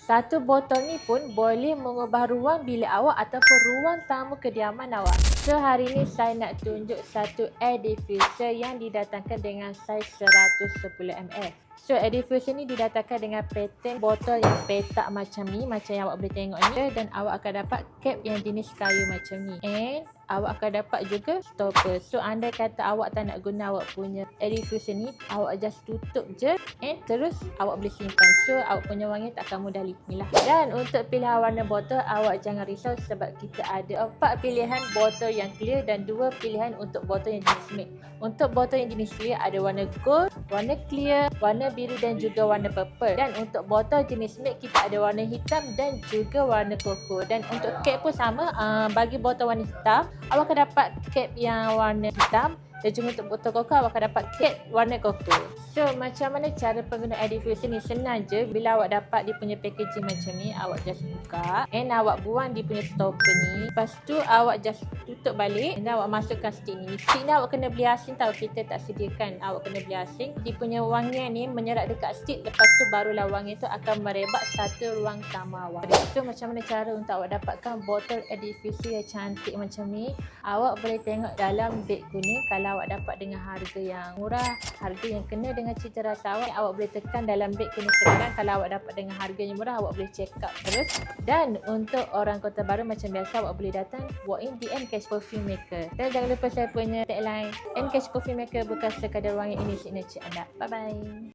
Satu botol ni pun boleh mengubah ruang bilik awak ataupun ruang tamu kediaman awak. So hari ni saya nak tunjuk satu air diffuser yang didatangkan dengan saiz 110 ml. So air diffuser ni didatangkan dengan pattern botol yang petak macam ni, macam yang awak boleh tengok ni, dan awak akan dapat cap yang jenis kayu macam ni. And awak akan dapat juga stopper. So andai kata awak tak nak guna awak punya air diffuser ni, awak just tutup je and terus awak boleh simpan. So awak punya wangi tak akan mudah leak ni lah. Dan untuk pilihan warna botol, awak jangan risau sebab kita ada 4 pilihan botol yang clear dan 2 pilihan untuk botol yang jenis matte. Untuk botol yang jenis clear ada warna gold, warna clear, warna biru dan juga warna purple. Dan untuk botol jenis matte kita ada warna hitam dan juga warna koko. Dan untuk cap pun sama, bagi botol warna hitam awak akan dapat cap yang warna hitam, dan juga untuk botol koko awak akan dapat cap warna koko. So macam mana cara penggunaan air diffuser ni? Senang je. Bila awak dapat dia punya packaging macam ni, awak just buka and awak buang dia punya stopper ni. Lepas tu awak just tutup balik dan awak masukkan stick ni. Stick ni awak kena beli asing tau, kita tak sediakan. Awak kena beli asing. Dia punya wangian ni menyerap dekat stick, lepas tu barulah wangi tu akan merebak satu ruang tamu awak. So macam mana cara untuk awak dapatkan botol air diffuser yang cantik macam ni? Awak boleh tengok dalam beg kuning. Kalau awak dapat dengan harga yang murah, harga yang kena dengan cita rasa awak boleh tekan dalam beg kuning sekarang. Kalau awak dapat dengan harga yang murah, awak boleh check out terus. Dan untuk orang Kota Baru macam biasa, awak boleh datang walk in di N-Cash Perfume Maker. Dan jangan lupa saya punya tagline, N-Cash Perfume Maker bukan sekadar wangi, ini signature anda. Bye bye.